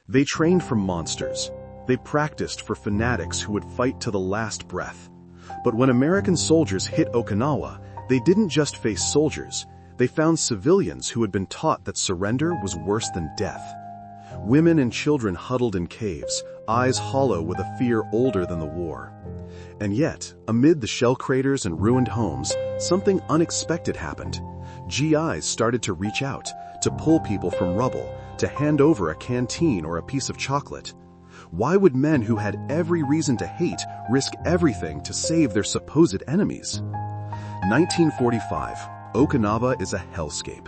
They trained for monsters. They practiced for fanatics who would fight to the last breath. But when American soldiers hit Okinawa, they didn't just face soldiers. They found civilians who had been taught that surrender was worse than death. Women and children huddled in caves, eyes hollow with a fear older than the war. And yet, amid the shell craters and ruined homes, something unexpected happened. GIs started to reach out, to pull people from rubble, to hand over a canteen or a piece of chocolate. Why would men who had every reason to hate risk everything to save their supposed enemies? 1945, Okinawa is a hellscape.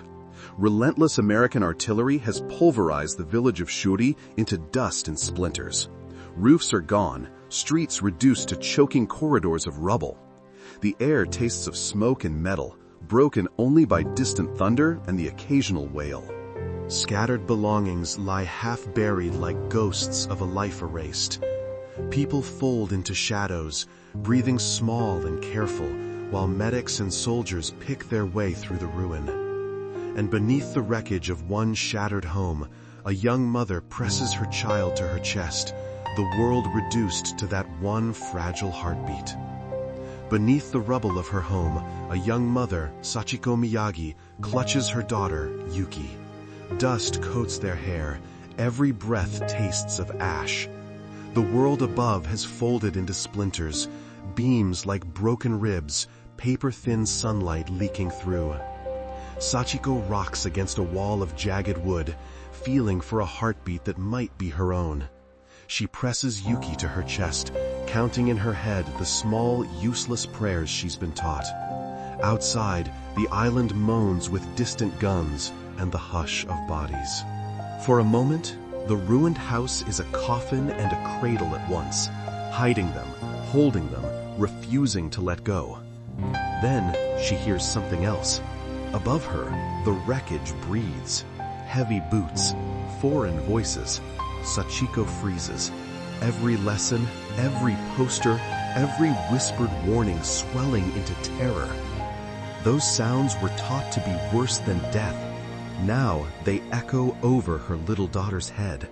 Relentless American artillery has pulverized the village of Shuri into dust and splinters. Roofs are gone, streets reduced to choking corridors of rubble. The air tastes of smoke and metal, broken only by distant thunder and the occasional wail. Scattered belongings lie half-buried like ghosts of a life erased. People fold into shadows, breathing small and careful, while medics and soldiers pick their way through the ruin. And beneath the wreckage of one shattered home, a young mother presses her child to her chest, the world reduced to that one fragile heartbeat. Beneath the rubble of her home, a young mother, Sachiko Miyagi, clutches her daughter, Yuki. Dust coats their hair, every breath tastes of ash. The world above has folded into splinters, beams like broken ribs, paper-thin sunlight leaking through. Sachiko rocks against a wall of jagged wood, feeling for a heartbeat that might be her own. She presses Yuki to her chest, counting in her head the small, useless prayers she's been taught. Outside, the island moans with distant guns and the hush of bodies. For a moment, the ruined house is a coffin and a cradle at once, hiding them, holding them, refusing to let go. Then she hears something else. Above her, the wreckage breathes. Heavy boots, foreign voices. Sachiko freezes. Every lesson, every poster, every whispered warning swelling into terror. Those sounds were taught to be worse than death. Now they echo over her little daughter's head.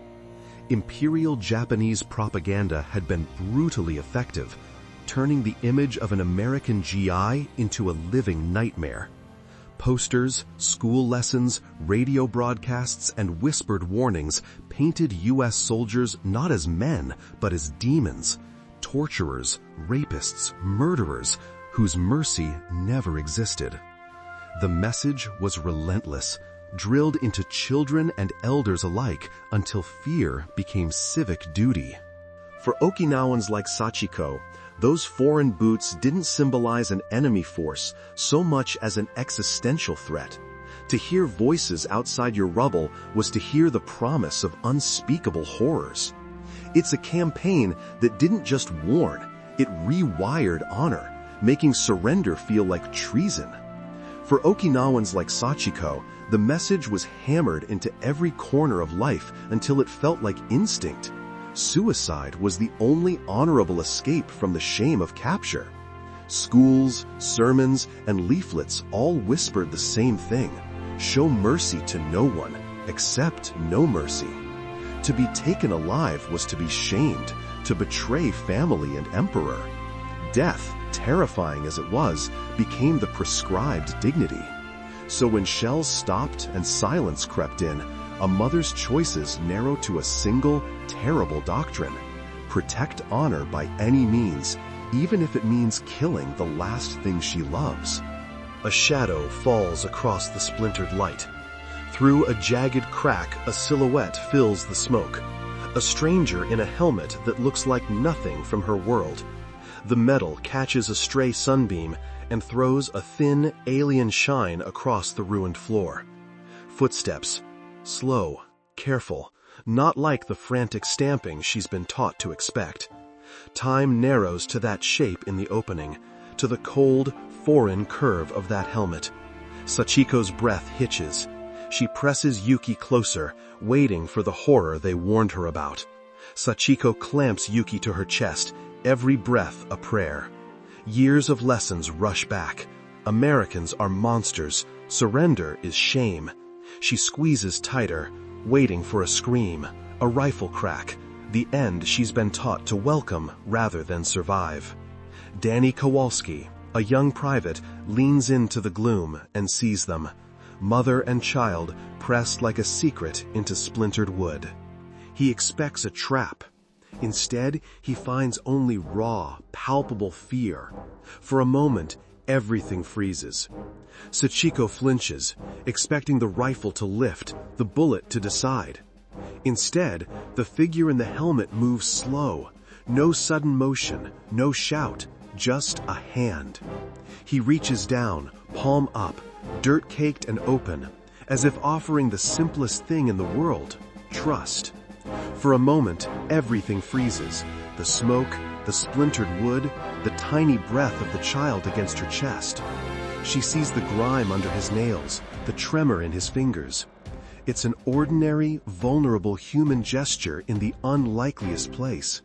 Imperial Japanese propaganda had been brutally effective, turning the image of an American GI into a living nightmare. Posters, school lessons, radio broadcasts, and whispered warnings painted U.S. soldiers not as men, but as demons, torturers, rapists, murderers, whose mercy never existed. The message was relentless, drilled into children and elders alike until fear became civic duty. For Okinawans like Sachiko, those foreign boots didn't symbolize an enemy force so much as an existential threat. To hear voices outside your rubble was to hear the promise of unspeakable horrors. It's a campaign that didn't just warn, it rewired honor, making surrender feel like treason. For Okinawans like Sachiko, the message was hammered into every corner of life until it felt like instinct. Suicide was the only honorable escape from the shame of capture. Schools, sermons, and leaflets all whispered the same thing: show mercy to no one, accept no mercy. To be taken alive was to be shamed, to betray family and emperor. Death, terrifying as it was, became the prescribed dignity. So when shells stopped and silence crept in, a mother's choices narrowed to a single, terrible doctrine: protect honor by any means, even if it means killing the last thing she loves. A shadow falls across the splintered light. Through a jagged crack, a silhouette fills the smoke. A stranger in a helmet that looks like nothing from her world. The metal catches a stray sunbeam and throws a thin, alien shine across the ruined floor. Footsteps. Slow, careful, not like the frantic stamping she's been taught to expect. Time narrows to that shape in the opening, to the cold, foreign curve of that helmet. Sachiko's breath hitches. She presses Yuki closer, waiting for the horror they warned her about. Sachiko clamps Yuki to her chest, every breath a prayer. Years of lessons rush back. Americans are monsters. Surrender is shame. She squeezes tighter, waiting for a scream, A rifle crack, the end she's been taught to welcome rather than survive. Danny Kowalski, a young private, leans into the gloom and sees them, mother and child pressed like a secret into splintered wood. He expects a trap. Instead, he finds only raw, palpable fear. For a moment, everything freezes. Sachiko flinches, expecting the rifle to lift, the bullet to decide. Instead, the figure in the helmet moves slow. No sudden motion, no shout, just a hand. He reaches down, palm up, dirt-caked and open, as if offering the simplest thing in the world, trust. For a moment, everything freezes. The smoke, the splintered wood, the tiny breath of the child against her chest. She sees the grime under his nails, the tremor in his fingers. It's an ordinary, vulnerable human gesture in the unlikeliest place.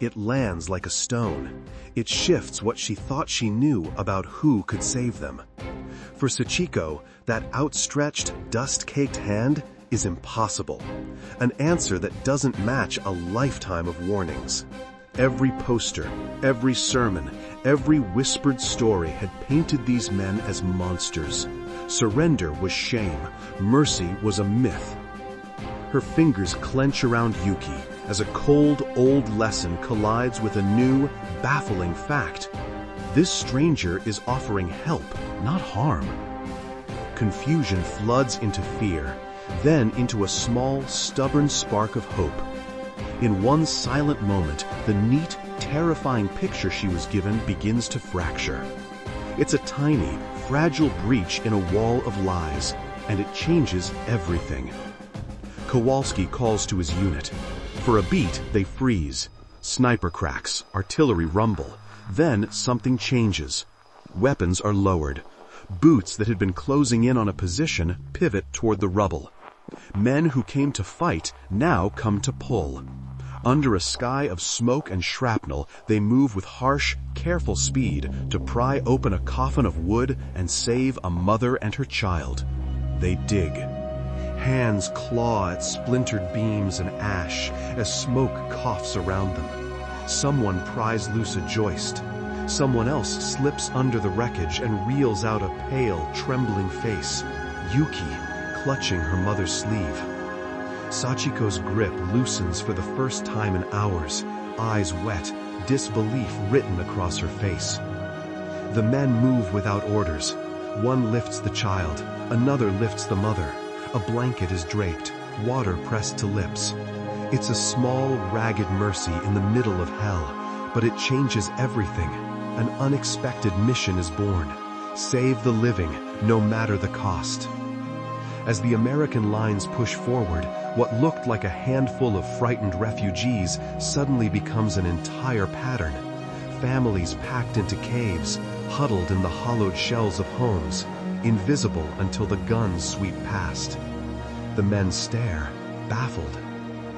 It lands like a stone. It shifts what she thought she knew about who could save them. For Sachiko, that outstretched, dust-caked hand is impossible. An answer that doesn't match a lifetime of warnings. Every poster, every sermon, every whispered story had painted these men as monsters. Surrender was shame. Mercy was a myth. Her fingers clench around Yuki as a cold, old lesson collides with a new, baffling fact. This stranger is offering help, not harm. Confusion floods into fear, then into a small, stubborn spark of hope. In one silent moment, the neat, terrifying picture she was given begins to fracture. It's a tiny, fragile breach in a wall of lies, and it changes everything. Kowalski calls to his unit. For a beat, they freeze. Sniper cracks, artillery rumble. Then something changes. Weapons are lowered. Boots that had been closing in on a position pivot toward the rubble. Men who came to fight now come to pull. Under a sky of smoke and shrapnel, they move with harsh, careful speed to pry open a coffin of wood and save a mother and her child. They dig. Hands claw at splintered beams and ash as smoke coughs around them. Someone pries loose a joist. Someone else slips under the wreckage and reels out a pale, trembling face. Yuki, clutching her mother's sleeve. Sachiko's grip loosens for the first time in hours, eyes wet, disbelief written across her face. The men move without orders. One lifts the child, another lifts the mother. A blanket is draped, water pressed to lips. It's a small, ragged mercy in the middle of hell, but it changes everything. An unexpected mission is born. Save the living, no matter the cost. As the American lines push forward, what looked like a handful of frightened refugees suddenly becomes an entire pattern. Families packed into caves, huddled in the hollowed shells of homes, invisible until the guns sweep past. The men stare, baffled.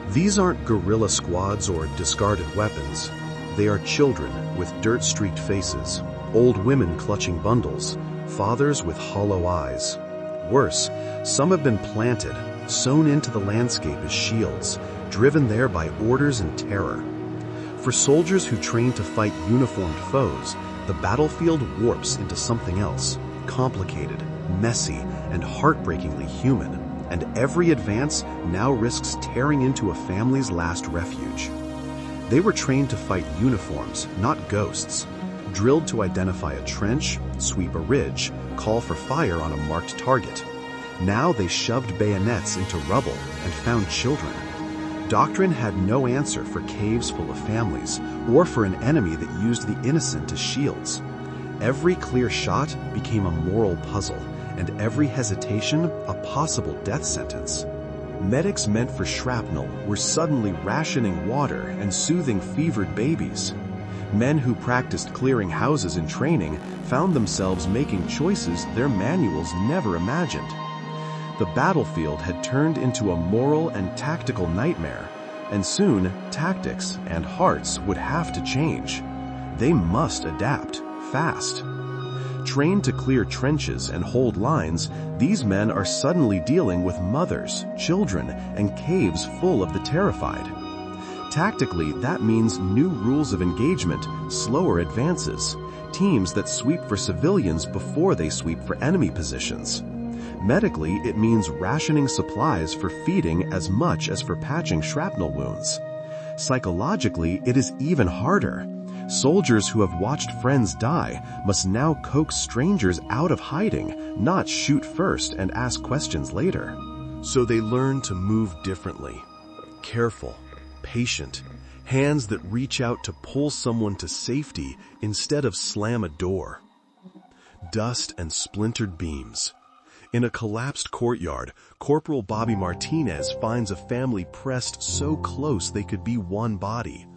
These aren't guerrilla squads or discarded weapons. They are children with dirt-streaked faces, old women clutching bundles, fathers with hollow eyes. Worse, some have been planted, sewn into the landscape as shields, driven there by orders and terror. For soldiers who train to fight uniformed foes, the battlefield warps into something else, complicated, messy, and heartbreakingly human, and every advance now risks tearing into a family's last refuge. They were trained to fight uniforms, not ghosts, drilled to identify a trench, sweep a ridge, call for fire on a marked target. Now they shoved bayonets into rubble and found children. Doctrine had no answer for caves full of families, or for an enemy that used the innocent as shields. Every clear shot became a moral puzzle, and every hesitation a possible death sentence. Medics meant for shrapnel were suddenly rationing water and soothing fevered babies. Men who practiced clearing houses in training found themselves making choices their manuals never imagined. The battlefield had turned into a moral and tactical nightmare, and soon tactics and hearts would have to change. They must adapt, fast. Trained to clear trenches and hold lines, these men are suddenly dealing with mothers, children, and caves full of the terrified. Tactically, that means new rules of engagement, slower advances, teams that sweep for civilians before they sweep for enemy positions. Medically, it means rationing supplies for feeding as much as for patching shrapnel wounds. Psychologically, it is even harder. Soldiers who have watched friends die must now coax strangers out of hiding, not shoot first and ask questions later. So they learn to move differently. Careful, patient, hands that reach out to pull someone to safety instead of slam a door. Dust and splintered beams. In a collapsed courtyard, Corporal Bobby Martinez finds a family pressed so close they could be one body.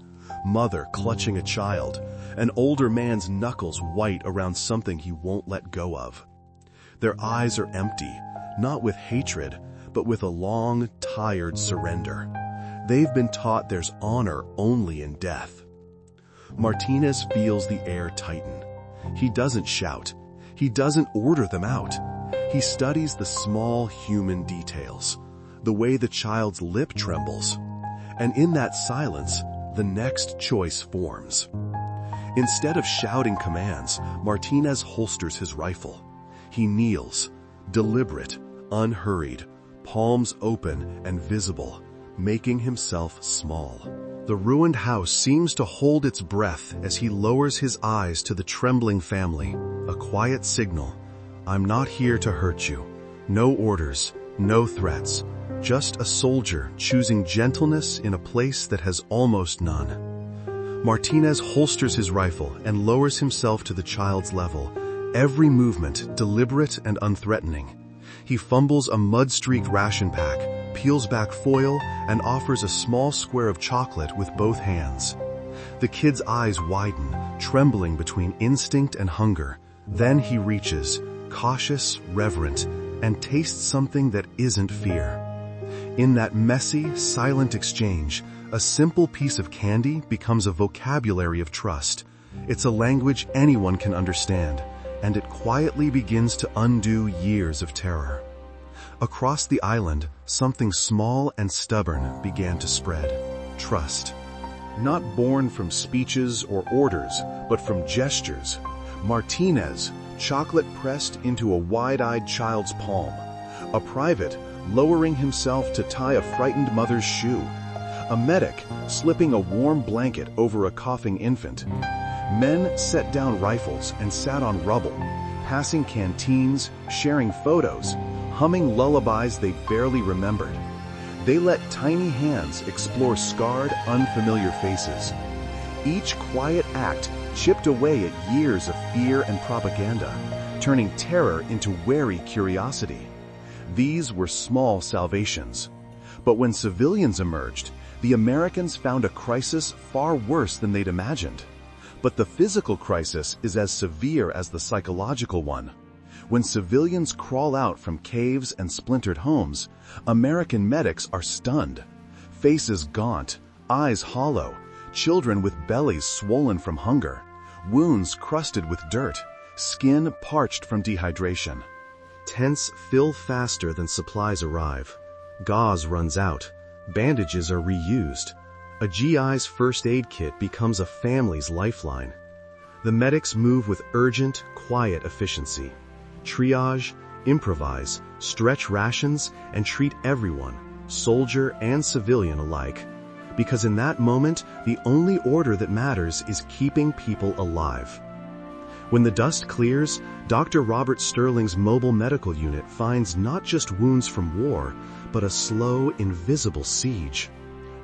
Mother clutching a child, an older man's knuckles white around something he won't let go of. Their eyes are empty, not with hatred, but with a long, tired surrender. They've been taught there's honor only in death. Martinez feels the air tighten. He doesn't shout. He doesn't order them out. He studies the small human details, the way the child's lip trembles. And in that silence, the next choice forms. Instead of shouting commands, Martinez holsters his rifle. He kneels, deliberate, unhurried, palms open and visible, making himself small. The ruined house seems to hold its breath as he lowers his eyes to the trembling family, a quiet signal. I'm not here to hurt you. No orders, no threats. Just a soldier choosing gentleness in a place that has almost none. Martinez holsters his rifle and lowers himself to the child's level, every movement deliberate and unthreatening. He fumbles a mud-streaked ration pack, peels back foil, and offers a small square of chocolate with both hands. The kid's eyes widen, trembling between instinct and hunger. Then he reaches, cautious, reverent, and tastes something that isn't fear. In that messy, silent exchange, a simple piece of candy becomes a vocabulary of trust. It's a language anyone can understand, and it quietly begins to undo years of terror. Across the island, something small and stubborn began to spread. Trust. Not born from speeches or orders, but from gestures. Martinez, chocolate pressed into a wide-eyed child's palm. A private, lowering himself to tie a frightened mother's shoe. A medic, slipping a warm blanket over a coughing infant. Men set down rifles and sat on rubble, passing canteens, sharing photos, humming lullabies they barely remembered. They let tiny hands explore scarred, unfamiliar faces. Each quiet act chipped away at years of fear and propaganda, turning terror into wary curiosity. These were small salvations. But when civilians emerged, the Americans found a crisis far worse than they'd imagined. But the physical crisis is as severe as the psychological one. When civilians crawl out from caves and splintered homes, American medics are stunned. Faces gaunt, eyes hollow, children with bellies swollen from hunger, wounds crusted with dirt, skin parched from dehydration. Tents fill faster than supplies arrive. Gauze runs out. Bandages are reused. A GI's first aid kit becomes a family's lifeline. The medics move with urgent, quiet efficiency. Triage, improvise, stretch rations, and treat everyone, soldier and civilian alike. Because in that moment, the only order that matters is keeping people alive. When the dust clears, Dr. Robert Sterling's mobile medical unit finds not just wounds from war, but a slow, invisible siege.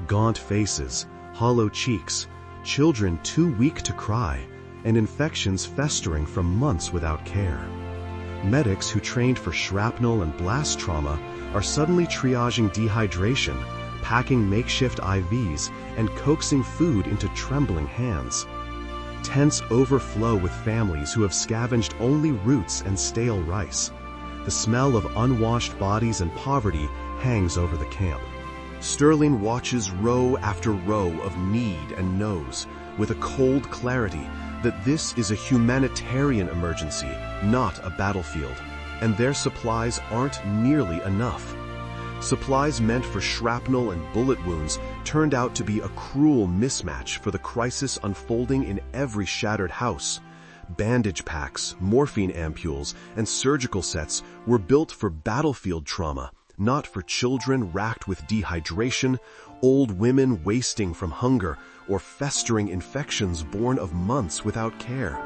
Gaunt faces, hollow cheeks, children too weak to cry, and infections festering from months without care. Medics who trained for shrapnel and blast trauma are suddenly triaging dehydration, packing makeshift IVs, and coaxing food into trembling hands. Tents overflow with families who have scavenged only roots and stale rice. The smell of unwashed bodies and poverty hangs over the camp. Sterling watches row after row of need and nose with a cold clarity that this is a humanitarian emergency, not a battlefield, and their supplies aren't nearly enough. Supplies meant for shrapnel and bullet wounds turned out to be a cruel mismatch for the crisis unfolding in every shattered house. Bandage packs, morphine ampules, and surgical sets were built for battlefield trauma, not for children racked with dehydration, old women wasting from hunger, or festering infections born of months without care.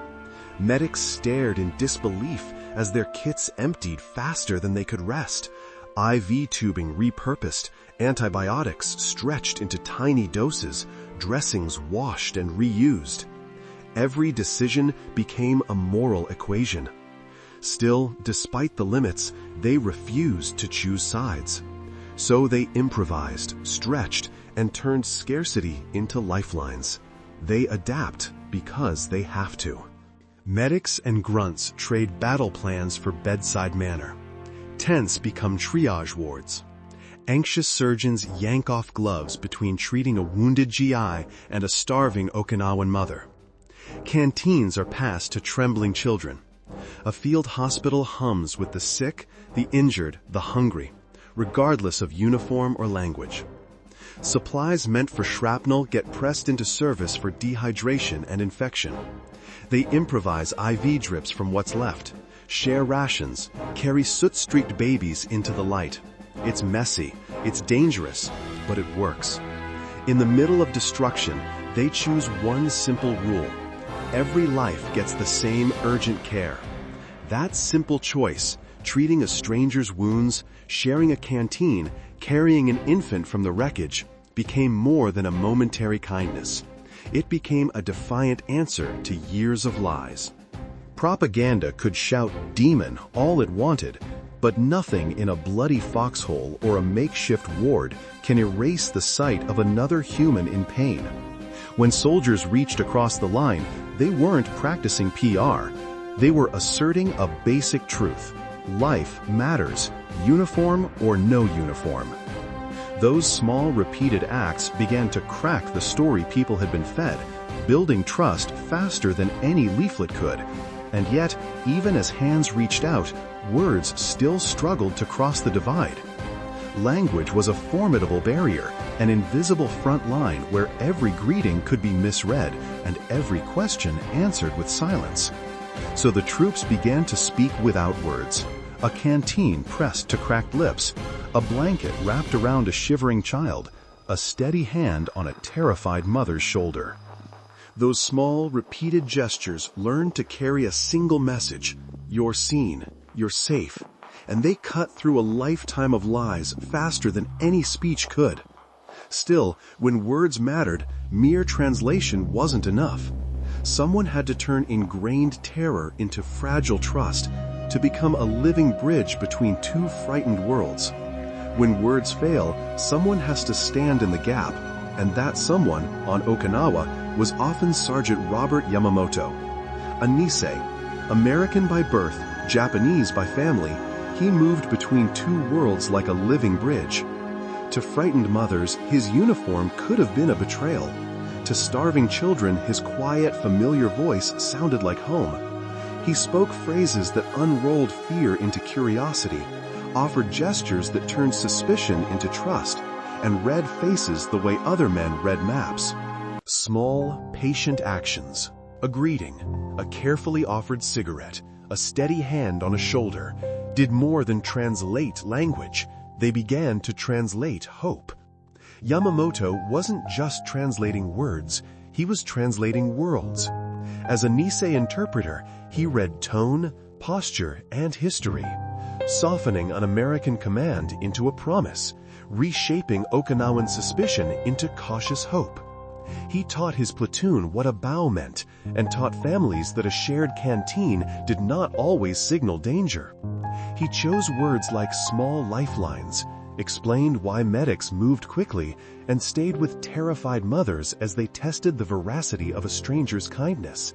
Medics stared in disbelief as their kits emptied faster than they could rest. IV tubing repurposed, antibiotics stretched into tiny doses, dressings washed and reused. Every decision became a moral equation. Still, despite the limits, they refused to choose sides. So they improvised, stretched, and turned scarcity into lifelines. They adapt because they have to. Medics and grunts trade battle plans for bedside manner. Tents become triage wards. Anxious surgeons yank off gloves between treating a wounded GI and a starving Okinawan mother. Canteens are passed to trembling children. A field hospital hums with the sick, the injured, the hungry, regardless of uniform or language. Supplies meant for shrapnel get pressed into service for dehydration and infection. They improvise IV drips from what's left, share rations, carry soot-streaked babies into the light. It's messy, it's dangerous, but it works. In the middle of destruction, they choose one simple rule. Every life gets the same urgent care. That simple choice, treating a stranger's wounds, sharing a canteen, carrying an infant from the wreckage, became more than a momentary kindness. It became a defiant answer to years of lies. Propaganda could shout demon all it wanted, but nothing in a bloody foxhole or a makeshift ward can erase the sight of another human in pain. When soldiers reached across the line, they weren't practicing PR. They were asserting a basic truth. Life matters, uniform or no uniform. Those small, repeated acts began to crack the story people had been fed, building trust faster than any leaflet could. And yet, even as hands reached out, words still struggled to cross the divide. Language was a formidable barrier, an invisible front line where every greeting could be misread and every question answered with silence. So the troops began to speak without words. A canteen pressed to cracked lips, a blanket wrapped around a shivering child, a steady hand on a terrified mother's shoulder. Those small, repeated gestures learned to carry a single message: you're seen, you're safe, and they cut through a lifetime of lies faster than any speech could. Still, when words mattered, mere translation wasn't enough. Someone had to turn ingrained terror into fragile trust, to become a living bridge between two frightened worlds. When words fail, someone has to stand in the gap, and that someone, on Okinawa, was often Sergeant Robert Yamamoto. A Nisei, American by birth, Japanese by family, he moved between two worlds like a living bridge. To frightened mothers, his uniform could have been a betrayal. To starving children, his quiet, familiar voice sounded like home. He spoke phrases that unrolled fear into curiosity, offered gestures that turned suspicion into trust, and read faces the way other men read maps. Small, patient actions, a greeting, a carefully offered cigarette, a steady hand on a shoulder, did more than translate language. They began to translate hope. Yamamoto wasn't just translating words, he was translating worlds. As a Nisei interpreter, he read tone, posture, and history, softening an American command into a promise, reshaping Okinawan suspicion into cautious hope. He taught his platoon what a bow meant, and taught families that a shared canteen did not always signal danger. He chose words like small lifelines, explained why medics moved quickly, and stayed with terrified mothers as they tested the veracity of a stranger's kindness.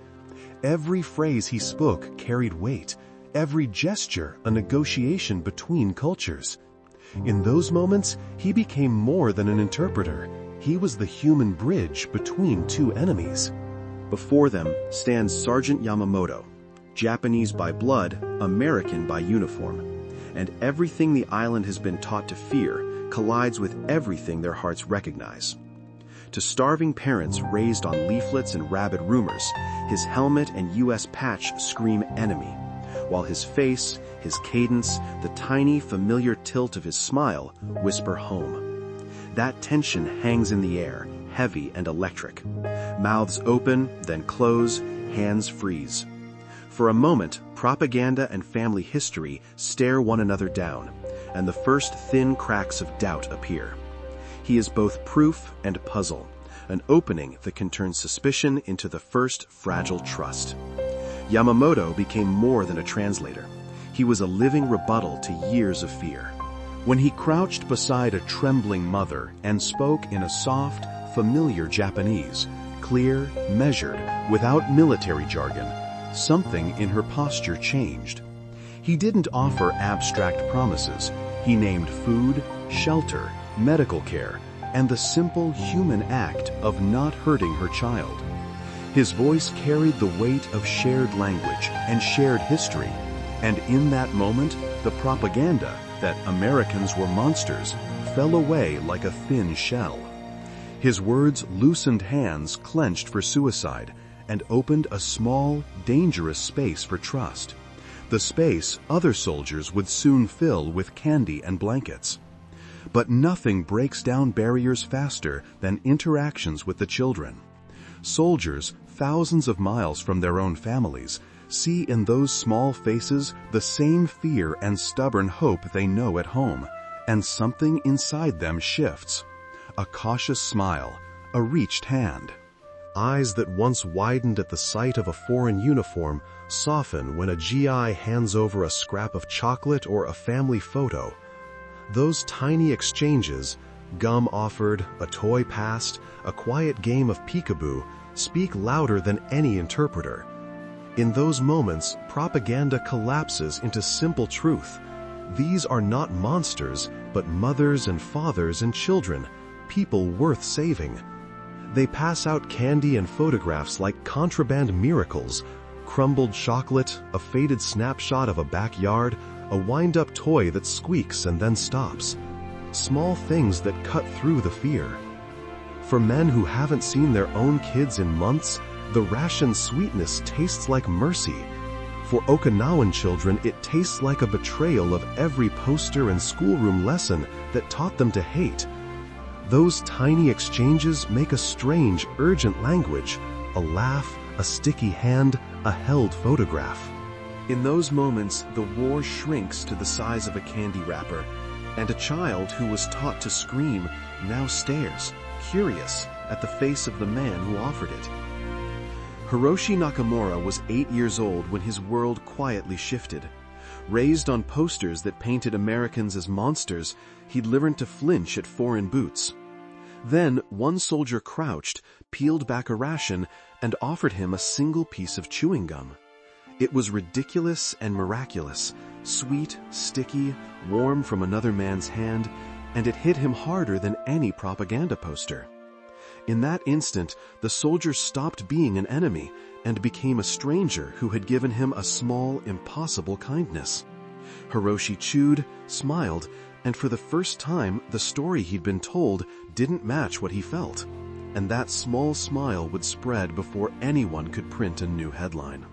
Every phrase he spoke carried weight, every gesture a negotiation between cultures. In those moments, he became more than an interpreter. He was the human bridge between two enemies. Before them stands Sergeant Yamamoto, Japanese by blood, American by uniform, and everything the island has been taught to fear collides with everything their hearts recognize. To starving parents raised on leaflets and rabid rumors, his helmet and U.S. patch scream enemy, while his face, his cadence, the tiny familiar tilt of his smile whisper home. That tension hangs in the air, heavy and electric. Mouths open, then close, hands freeze. For a moment, propaganda and family history stare one another down, and the first thin cracks of doubt appear. He is both proof and puzzle, an opening that can turn suspicion into the first fragile trust. Yamamoto became more than a translator. He was a living rebuttal to years of fear. When he crouched beside a trembling mother and spoke in a soft, familiar Japanese, clear, measured, without military jargon, something in her posture changed. He didn't offer abstract promises. He named food, shelter, medical care, and the simple human act of not hurting her child. His voice carried the weight of shared language and shared history, and in that moment, the propaganda that Americans were monsters fell away like a thin shell. His words loosened hands clenched for suicide and opened a small, dangerous space for trust. The space other soldiers would soon fill with candy and blankets. But nothing breaks down barriers faster than interactions with the children. Soldiers, thousands of miles from their own families, see in those small faces the same fear and stubborn hope they know at home, and something inside them shifts. A cautious smile, a reached hand. Eyes that once widened at the sight of a foreign uniform soften when a GI hands over a scrap of chocolate or a family photo. Those tiny exchanges, gum offered, a toy passed, a quiet game of peekaboo, speak louder than any interpreter. In those moments, propaganda collapses into simple truth. These are not monsters, but mothers and fathers and children, people worth saving. They pass out candy and photographs like contraband miracles, crumbled chocolate, a faded snapshot of a backyard, a wind-up toy that squeaks and then stops. Small things that cut through the fear. For men who haven't seen their own kids in months, the ration sweetness tastes like mercy. For Okinawan children, it tastes like a betrayal of every poster and schoolroom lesson that taught them to hate. Those tiny exchanges make a strange, urgent language, a laugh, a sticky hand, a held photograph. In those moments, the war shrinks to the size of a candy wrapper, and a child who was taught to scream now stares, curious, at the face of the man who offered it. Hiroshi Nakamura was 8 years old when his world quietly shifted. Raised on posters that painted Americans as monsters, he'd learned to flinch at foreign boots. Then, one soldier crouched, peeled back a ration, and offered him a single piece of chewing gum. It was ridiculous and miraculous, sweet, sticky, warm from another man's hand, and it hit him harder than any propaganda poster. In that instant, the soldier stopped being an enemy and became a stranger who had given him a small, impossible kindness. Hiroshi chewed, smiled, and for the first time, the story he'd been told didn't match what he felt. And that small smile would spread before anyone could print a new headline.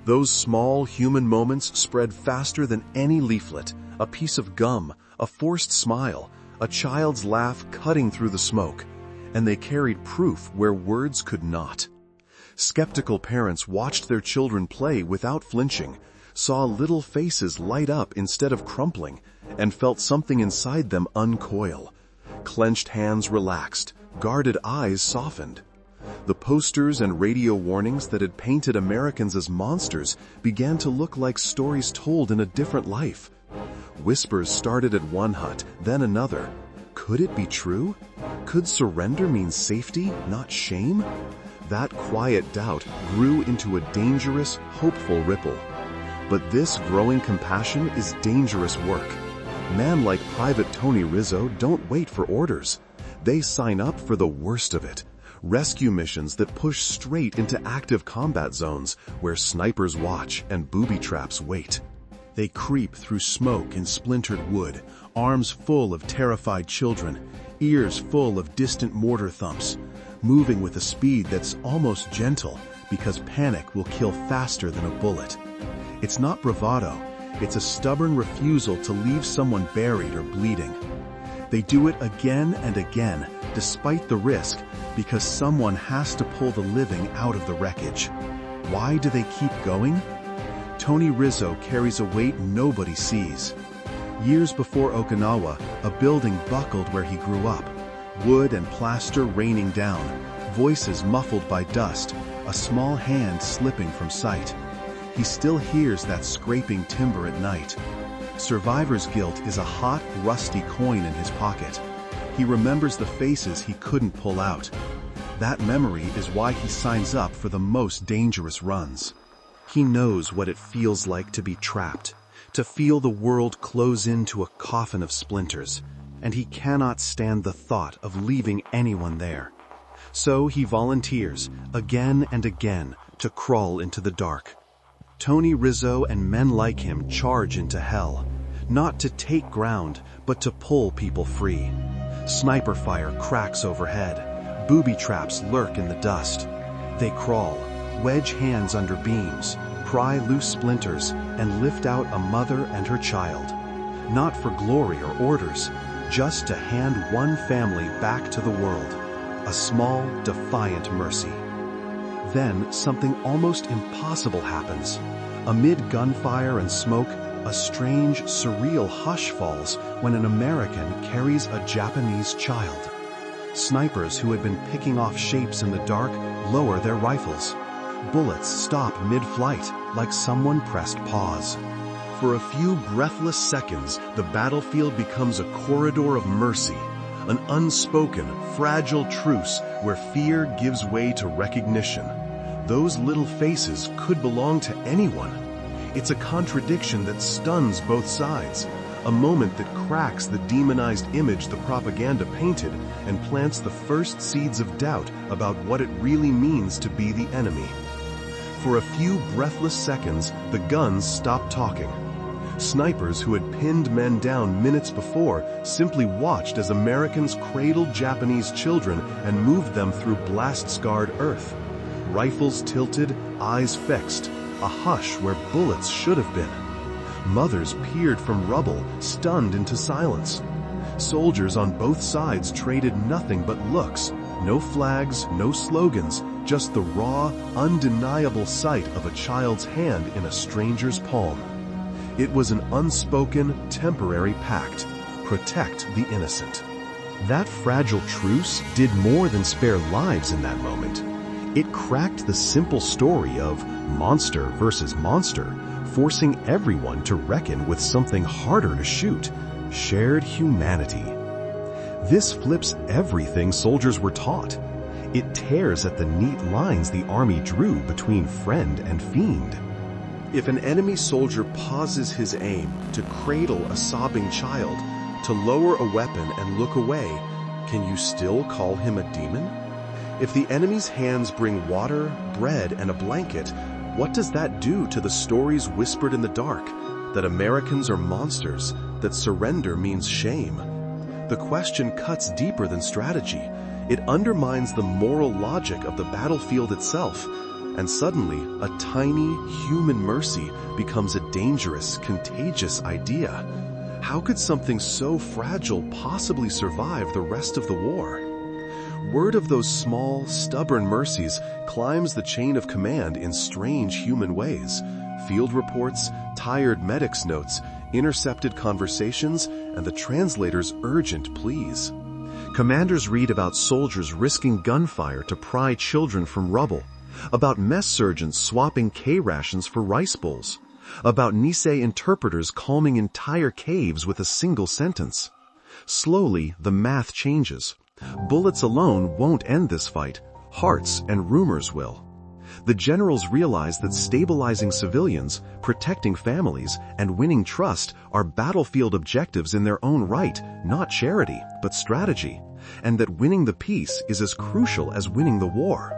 Those small human moments spread faster than any leaflet, a piece of gum, a forced smile, a child's laugh cutting through the smoke, and they carried proof where words could not. Skeptical parents watched their children play without flinching, saw little faces light up instead of crumpling, and felt something inside them uncoil. Clenched hands relaxed, guarded eyes softened. The posters and radio warnings that had painted Americans as monsters began to look like stories told in a different life. Whispers started at one hut, then another. Could it be true? Could surrender mean safety, not shame? That quiet doubt grew into a dangerous, hopeful ripple. But this growing compassion is dangerous work. Men like Private Tony Rizzo don't wait for orders. They sign up for the worst of it. rescue missions that push straight into active combat zones where snipers watch and booby traps wait. They creep through smoke and splintered wood, arms full of terrified children, ears full of distant mortar thumps, moving with a speed that's almost gentle because panic will kill faster than a bullet. It's not bravado, it's a stubborn refusal to leave someone buried or bleeding. They do it again and again, despite the risk, because someone has to pull the living out of the wreckage. Why do they keep going? Tony Rizzo carries a weight nobody sees. Years before Okinawa, a building buckled where he grew up. Wood and plaster raining down, voices muffled by dust, a small hand slipping from sight. He still hears that scraping timber at night. Survivor's guilt is a hot, rusty coin in his pocket. He remembers the faces he couldn't pull out. That memory is why he signs up for the most dangerous runs. He knows what it feels like to be trapped, to feel the world close into a coffin of splinters, and he cannot stand the thought of leaving anyone there. So he volunteers, again and again, to crawl into the dark. Tony Rizzo and men like him charge into hell, not to take ground, but to pull people free. Sniper fire cracks overhead. Booby traps lurk in the dust. They crawl, wedge hands under beams, pry loose splinters, and lift out a mother and her child. Not for glory or orders, just to hand one family back to the world. A small, defiant mercy. Then something almost impossible happens. Amid gunfire and smoke, a strange, surreal hush falls when an American carries a Japanese child. Snipers who had been picking off shapes in the dark lower their rifles. Bullets stop mid-flight, like someone pressed pause. For a few breathless seconds, the battlefield becomes a corridor of mercy, an unspoken, fragile truce where fear gives way to recognition. Those little faces could belong to anyone. It's a contradiction that stuns both sides, a moment that cracks the demonized image the propaganda painted and plants the first seeds of doubt about what it really means to be the enemy. For a few breathless seconds, the guns stop talking. Snipers who had pinned men down minutes before simply watched as Americans cradled Japanese children and moved them through blast-scarred earth. Rifles tilted, eyes fixed, a hush where bullets should have been. Mothers peered from rubble, stunned into silence. Soldiers on both sides traded nothing but looks, no flags, no slogans, just the raw, undeniable sight of a child's hand in a stranger's palm. It was an unspoken, temporary pact. Protect the innocent. That fragile truce did more than spare lives in that moment. It cracked the simple story of monster versus monster, forcing everyone to reckon with something harder to shoot: shared humanity. This flips everything soldiers were taught. It tears at the neat lines the army drew between friend and fiend. If an enemy soldier pauses his aim to cradle a sobbing child, to lower a weapon and look away, can you still call him a demon? If the enemy's hands bring water, bread, and a blanket, what does that do to the stories whispered in the dark, that Americans are monsters, that surrender means shame? The question cuts deeper than strategy. It undermines the moral logic of the battlefield itself, and suddenly a tiny human mercy becomes a dangerous, contagious idea. How could something so fragile possibly survive the rest of the war? Word of those small, stubborn mercies climbs the chain of command in strange human ways. Field reports, tired medics' notes, intercepted conversations, and the translator's urgent pleas. Commanders read about soldiers risking gunfire to pry children from rubble, about mess sergeants swapping K-rations for rice bowls, about Nisei interpreters calming entire caves with a single sentence. Slowly, the math changes. Bullets alone won't end this fight. Hearts and rumors will. The generals realize that stabilizing civilians, protecting families, and winning trust are battlefield objectives in their own right, not charity, but strategy. and that winning the peace is as crucial as winning the war.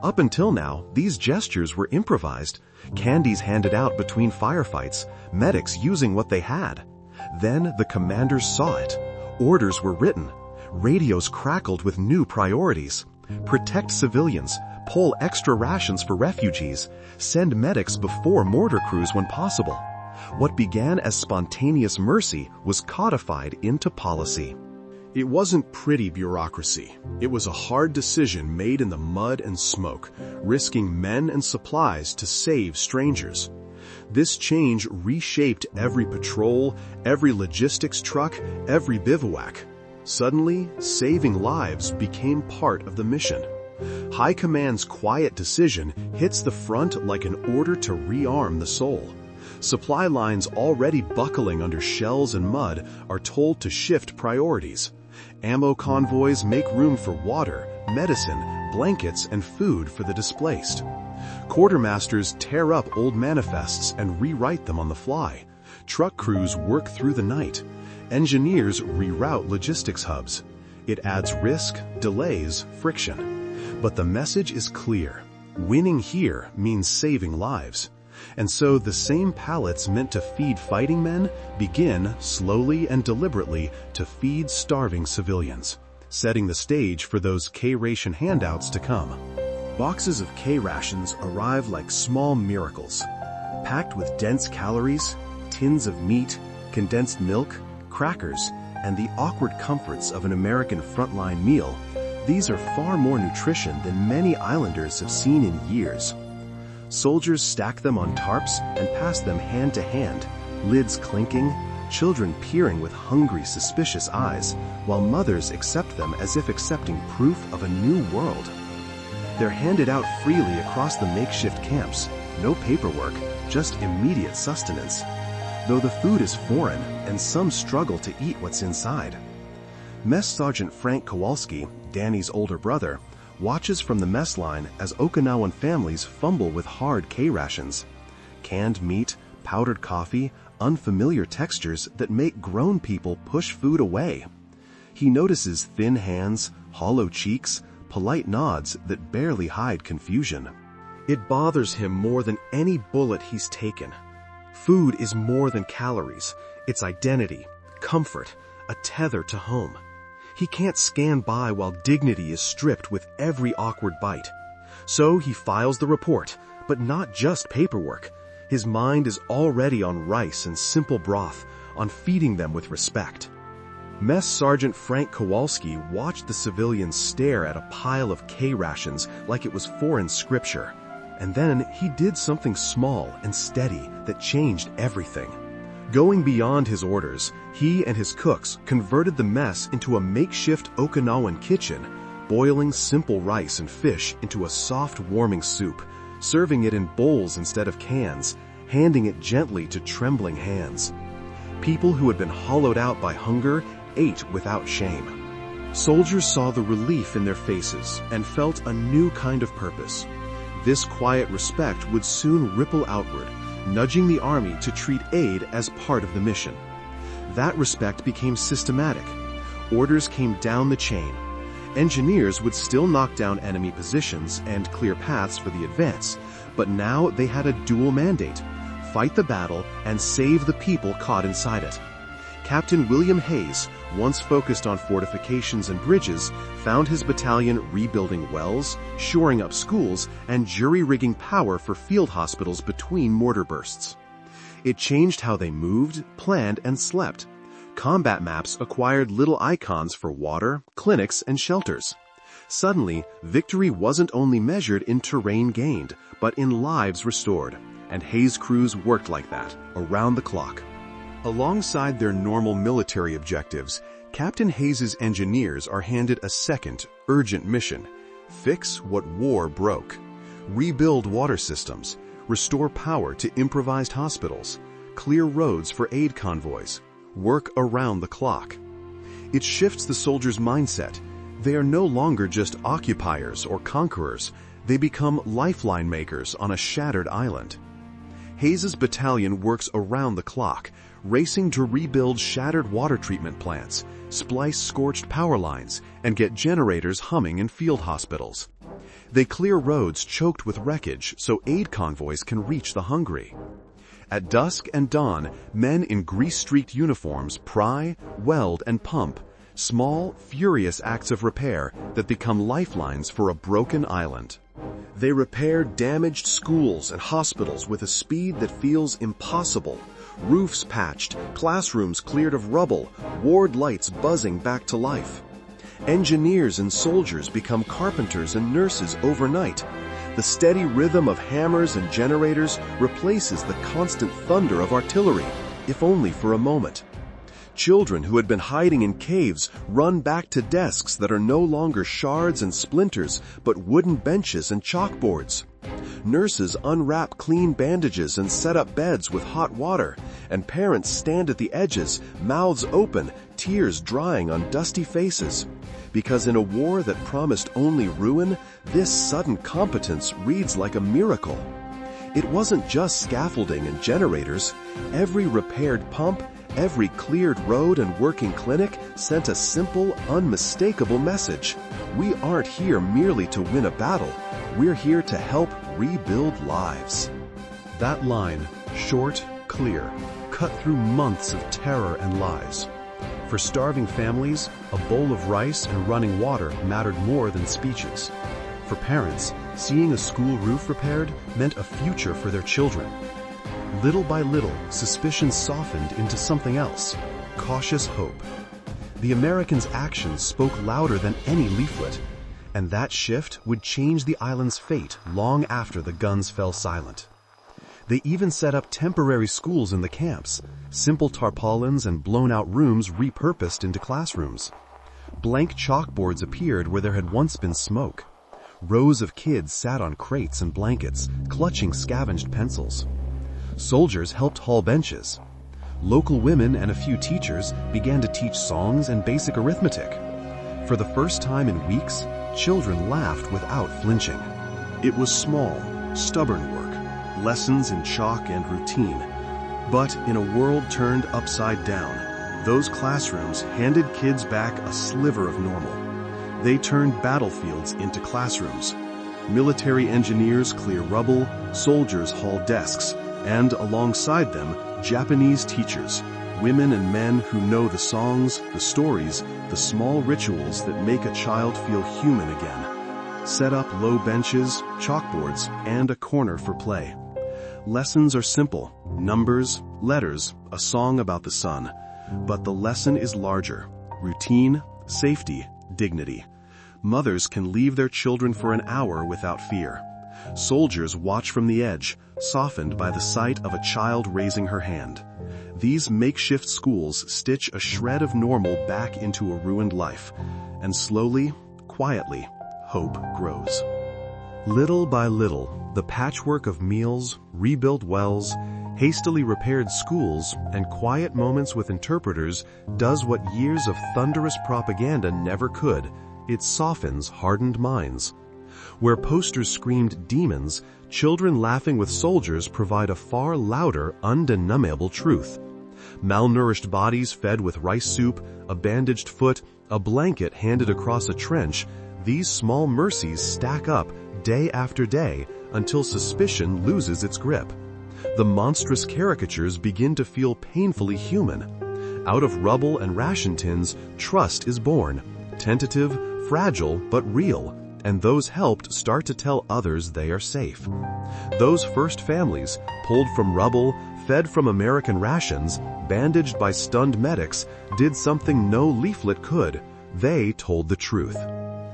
Up until now, these gestures were improvised, candies handed out between firefights, medics using what they had. Then the commanders saw it. Orders were written. Radios crackled with new priorities. Protect civilians, pull extra rations for refugees, send medics before mortar crews when possible. What began as spontaneous mercy was codified into policy. It wasn't pretty bureaucracy. It was a hard decision made in the mud and smoke, risking men and supplies to save strangers. This change reshaped every patrol, every logistics truck, every bivouac. Suddenly, saving lives became part of the mission. High Command's quiet decision hits the front like an order to rearm the soul. Supply lines already buckling under shells and mud are told to shift priorities. Ammo convoys make room for water, medicine, blankets, and food for the displaced. Quartermasters tear up old manifests and rewrite them on the fly. Truck crews work through the night. Engineers reroute logistics hubs. It adds risk, delays, friction. But the message is clear. Winning here means saving lives. And so the same pallets meant to feed fighting men begin, slowly and deliberately, to feed starving civilians, setting the stage for those K-ration handouts to come. Boxes of K-rations arrive like small miracles, packed with dense calories, tins of meat, condensed milk, crackers, and the awkward comforts of an American frontline meal. These are far more nutrition than many islanders have seen in years. Soldiers stack them on tarps and pass them hand to hand, lids clinking, children peering with hungry, suspicious eyes, while mothers accept them as if accepting proof of a new world. They're handed out freely across the makeshift camps, no paperwork, just immediate sustenance. Though the food is foreign, and some struggle to eat what's inside. Mess Sergeant Frank Kowalski, Danny's older brother, watches from the mess line as Okinawan families fumble with hard K-rations. Canned meat, powdered coffee, unfamiliar textures that make grown people push food away. He notices thin hands, hollow cheeks, polite nods that barely hide confusion. It bothers him more than any bullet he's taken. Food is more than calories. It's identity, comfort, a tether to home. He can't scan by while dignity is stripped with every awkward bite. So he files the report, but not just paperwork. His mind is already on rice and simple broth, on feeding them with respect. Mess Sergeant Frank Kowalski watched the civilians stare at a pile of K-rations like it was foreign scripture. And then he did something small and steady that changed everything. Going beyond his orders, he and his cooks converted the mess into a makeshift Okinawan kitchen, boiling simple rice and fish into a soft, warming soup, serving it in bowls instead of cans, handing it gently to trembling hands. People who had been hollowed out by hunger ate without shame. Soldiers saw the relief in their faces and felt a new kind of purpose. This quiet respect would soon ripple outward, nudging the army to treat aid as part of the mission. That respect became systematic. Orders came down the chain. Engineers would still knock down enemy positions and clear paths for the advance, but now they had a dual mandate: fight the battle and save the people caught inside it. Captain William Hayes, once focused on fortifications and bridges, found his battalion rebuilding wells, shoring up schools, and jury-rigging power for field hospitals between mortar bursts. It changed how they moved, planned, and slept. Combat maps acquired little icons for water, clinics, and shelters. Suddenly, victory wasn't only measured in terrain gained, but in lives restored, and Hayes' crews worked like that, around the clock. Alongside their normal military objectives, Captain Hayes' engineers are handed a second, urgent mission: fix what war broke. Rebuild water systems, restore power to improvised hospitals, clear roads for aid convoys, work around the clock. It shifts the soldiers' mindset. They are no longer just occupiers or conquerors. They become lifeline makers on a shattered island. Hayes' battalion works around the clock, racing to rebuild shattered water treatment plants, splice scorched power lines, and get generators humming in field hospitals. They clear roads choked with wreckage so aid convoys can reach the hungry. At dusk and dawn, men in grease-streaked uniforms pry, weld, and pump, small, furious acts of repair that become lifelines for a broken island. They repair damaged schools and hospitals with a speed that feels impossible. Roofs patched, classrooms cleared of rubble, ward lights buzzing back to life. Engineers and soldiers become carpenters and nurses overnight. The steady rhythm of hammers and generators replaces the constant thunder of artillery, if only for a moment. Children who had been hiding in caves run back to desks that are no longer shards and splinters, but wooden benches and chalkboards. Nurses unwrap clean bandages and set up beds with hot water, and parents stand at the edges, mouths open, tears drying on dusty faces. Because in a war that promised only ruin, this sudden competence reads like a miracle. It wasn't just scaffolding and generators. Every repaired pump, every cleared road and working clinic sent a simple, unmistakable message. We aren't here merely to win a battle. We're here to help rebuild lives. That line, short, clear, cut through months of terror and lies. For starving families, a bowl of rice and running water mattered more than speeches. For parents, seeing a school roof repaired meant a future for their children. Little by little, suspicion softened into something else, cautious hope. The Americans' actions spoke louder than any leaflet, and that shift would change the island's fate long after the guns fell silent. They even set up temporary schools in the camps, simple tarpaulins and blown-out rooms repurposed into classrooms. Blank chalkboards appeared where there had once been smoke. Rows of kids sat on crates and blankets, clutching scavenged pencils. Soldiers helped haul benches. Local women and a few teachers began to teach songs and basic arithmetic. For the first time in weeks, children laughed without flinching. It was small, stubborn work, lessons in chalk and routine. But in a world turned upside down, those classrooms handed kids back a sliver of normal. They turned battlefields into classrooms. Military engineers clear rubble, soldiers haul desks, and alongside them, Japanese teachers, women and men who know the songs, the stories, the small rituals that make a child feel human again. Set up low benches, chalkboards, and a corner for play. Lessons are simple: numbers, letters, a song about the sun. But the lesson is larger: routine, safety, dignity. Mothers can leave their children for an hour without fear. Soldiers watch from the edge, softened by the sight of a child raising her hand. These makeshift schools stitch a shred of normal back into a ruined life, and slowly, quietly, hope grows. Little by little, the patchwork of meals, rebuilt wells, hastily repaired schools, and quiet moments with interpreters does what years of thunderous propaganda never could. It softens hardened minds. Where posters screamed demons, children laughing with soldiers provide a far louder, undeniable truth. Malnourished bodies fed with rice soup, a bandaged foot, a blanket handed across a trench, these small mercies stack up day after day until suspicion loses its grip. The monstrous caricatures begin to feel painfully human. Out of rubble and ration tins, trust is born, tentative, fragile, but real, and those helped start to tell others they are safe. Those first families, pulled from rubble, fed from American rations, bandaged by stunned medics, did something no leaflet could. They told the truth.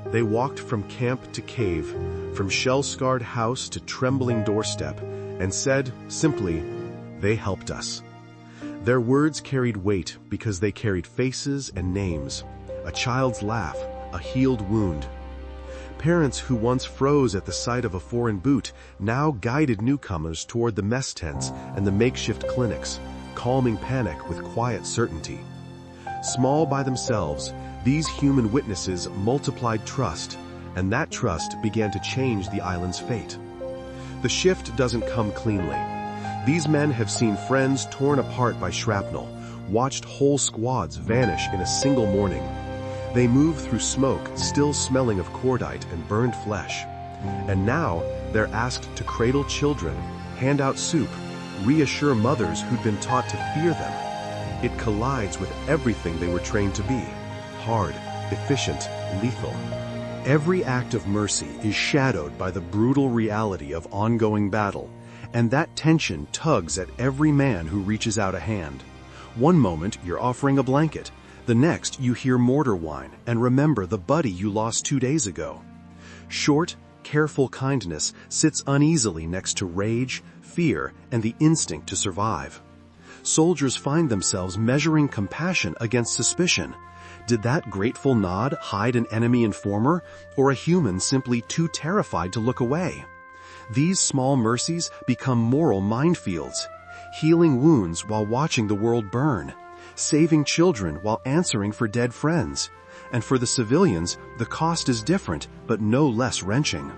They walked from camp to cave, from shell-scarred house to trembling doorstep, and said, simply, they helped us. Their words carried weight because they carried faces and names, a child's laugh, a healed wound. Parents who once froze at the sight of a foreign boot now guided newcomers toward the mess tents and the makeshift clinics, calming panic with quiet certainty. Small by themselves, these human witnesses multiplied trust, and that trust began to change the island's fate. The shift doesn't come cleanly. These men have seen friends torn apart by shrapnel, watched whole squads vanish in a single morning. They moved through smoke, still smelling of cordite and burned flesh. And now, they're asked to cradle children, hand out soup, reassure mothers who'd been taught to fear them. It collides with everything they were trained to be: hard, efficient, lethal. Every act of mercy is shadowed by the brutal reality of ongoing battle, and that tension tugs at every man who reaches out a hand. One moment, you're offering a blanket. The next, you hear mortar whine and remember the buddy you lost 2 days ago. Short, careful kindness sits uneasily next to rage, fear, and the instinct to survive. Soldiers find themselves measuring compassion against suspicion. Did that grateful nod hide an enemy informer, or a human simply too terrified to look away? These small mercies become moral minefields, healing wounds while watching the world burn, saving children while answering for dead friends. And for the civilians, the cost is different, but no less wrenching.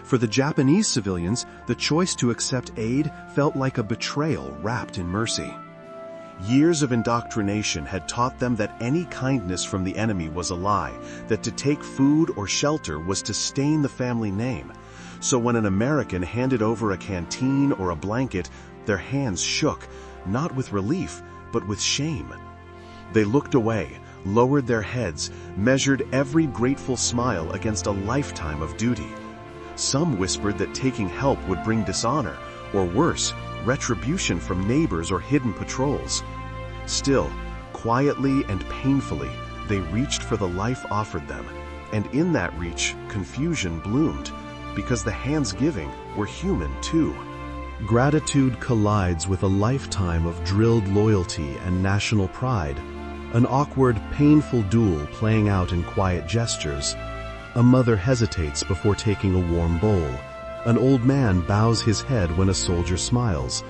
For the Japanese civilians, the choice to accept aid felt like a betrayal wrapped in mercy. Years of indoctrination had taught them that any kindness from the enemy was a lie, that to take food or shelter was to stain the family name. So when an American handed over a canteen or a blanket, their hands shook, not with relief, but with shame. They looked away, lowered their heads, measured every grateful smile against a lifetime of duty. Some whispered that taking help would bring dishonor, or worse, retribution from neighbors or hidden patrols. Still, quietly and painfully, they reached for the life offered them, and in that reach, confusion bloomed, because the hands giving were human too. Gratitude collides with a lifetime of drilled loyalty and national pride, an awkward, painful duel playing out in quiet gestures. A mother hesitates before taking a warm bowl. An old man bows his head when a soldier smiles.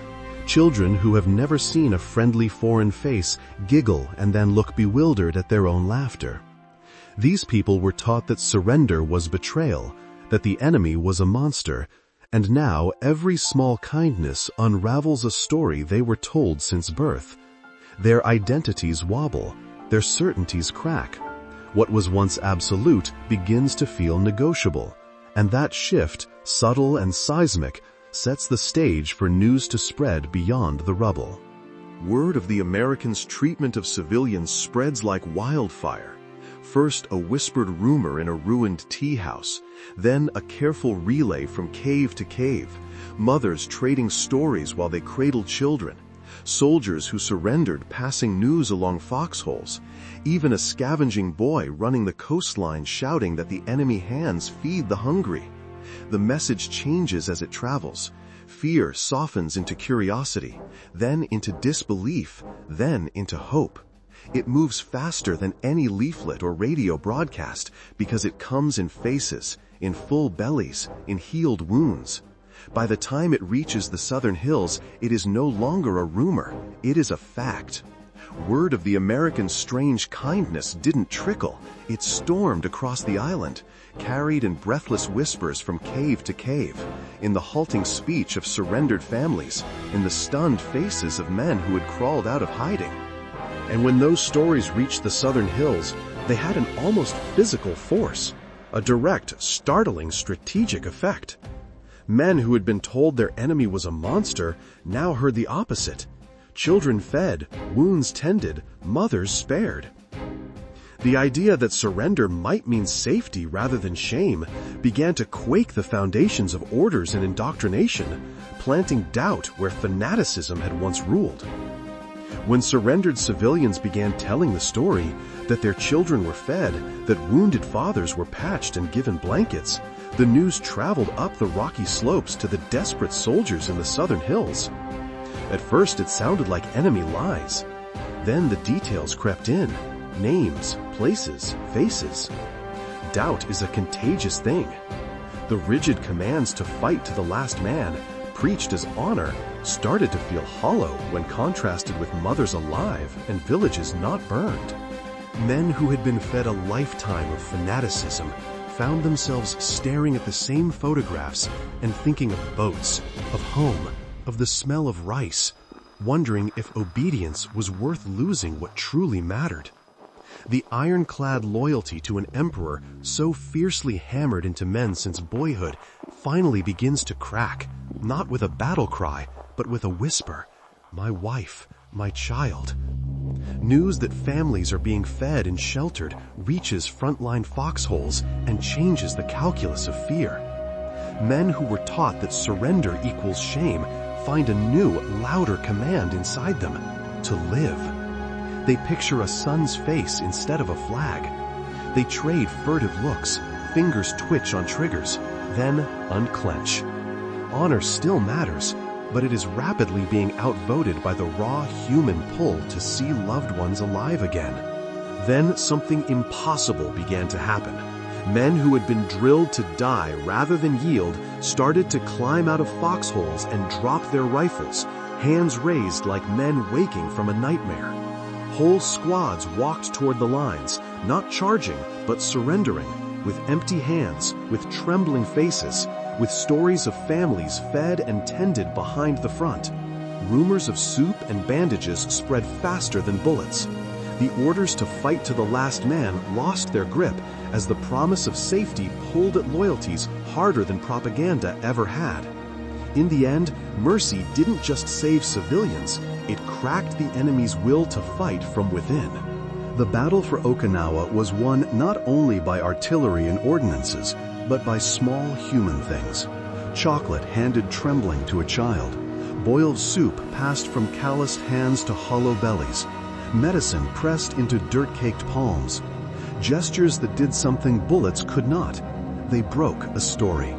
Children who have never seen a friendly foreign face giggle and then look bewildered at their own laughter. These people were taught that surrender was betrayal, that the enemy was a monster, and now every small kindness unravels a story they were told since birth. Their identities wobble, their certainties crack. What was once absolute begins to feel negotiable, and that shift, subtle and seismic, sets the stage for news to spread beyond the rubble. Word of the Americans' treatment of civilians spreads like wildfire. First a whispered rumor in a ruined tea house, then a careful relay from cave to cave, mothers trading stories while they cradled children, soldiers who surrendered passing news along foxholes, even a scavenging boy running the coastline shouting that the enemy hands feed the hungry. The message changes as it travels. Fear softens into curiosity, then into disbelief, then into hope. It moves faster than any leaflet or radio broadcast because it comes in faces, in full bellies, in healed wounds. By the time it reaches the southern hills, it is no longer a rumor, it is a fact. Word of the Americans' strange kindness didn't trickle, it stormed across the island, carried in breathless whispers from cave to cave, in the halting speech of surrendered families, in the stunned faces of men who had crawled out of hiding. And when those stories reached the southern hills, they had an almost physical force, a direct, startling strategic effect. Men who had been told their enemy was a monster now heard the opposite. Children fed, wounds tended, mothers spared. The idea that surrender might mean safety rather than shame began to quake the foundations of orders and indoctrination, planting doubt where fanaticism had once ruled. When surrendered civilians began telling the story that their children were fed, that wounded fathers were patched and given blankets, the news traveled up the rocky slopes to the desperate soldiers in the southern hills. At first it sounded like enemy lies. Then the details crept in. Names, places, faces. Doubt is a contagious thing. The rigid commands to fight to the last man, preached as honor, started to feel hollow when contrasted with mothers alive and villages not burned. Men who had been fed a lifetime of fanaticism found themselves staring at the same photographs and thinking of boats, of home, of the smell of rice. wondering if obedience was worth losing what truly mattered. The ironclad loyalty to an emperor so fiercely hammered into men since boyhood finally begins to crack, not with a battle cry, but with a whisper, "My wife, my child." News that families are being fed and sheltered reaches frontline foxholes and changes the calculus of fear. Men who were taught that surrender equals shame find a new, louder command inside them: to live. They picture a son's face instead of a flag. They trade furtive looks, fingers twitch on triggers, then unclench. Honor still matters, but it is rapidly being outvoted by the raw human pull to see loved ones alive again. Then something impossible began to happen. Men who had been drilled to die rather than yield started to climb out of foxholes and drop their rifles, hands raised like men waking from a nightmare. Whole squads walked toward the lines, not charging, but surrendering, with empty hands, with trembling faces, with stories of families fed and tended behind the front. Rumors of soup and bandages spread faster than bullets. The orders to fight to the last man lost their grip as the promise of safety pulled at loyalties harder than propaganda ever had. In the end, mercy didn't just save civilians, it cracked the enemy's will to fight from within. The battle for Okinawa was won not only by artillery and ordnances, but by small human things. Chocolate handed trembling to a child, boiled soup passed from calloused hands to hollow bellies, medicine pressed into dirt-caked palms. Gestures that did something bullets could not. They broke a story.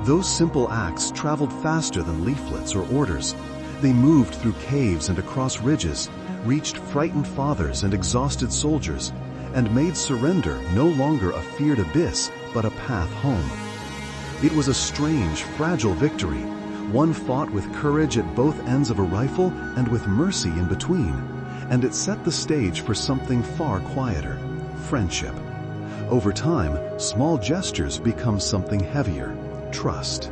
Those simple acts traveled faster than leaflets or orders. They moved through caves and across ridges, reached frightened fathers and exhausted soldiers, and made surrender no longer a feared abyss, but a path home. It was a strange, fragile victory, one fought with courage at both ends of a rifle and with mercy in between, and it set the stage for something far quieter: friendship. Over time, small gestures become something heavier: trust.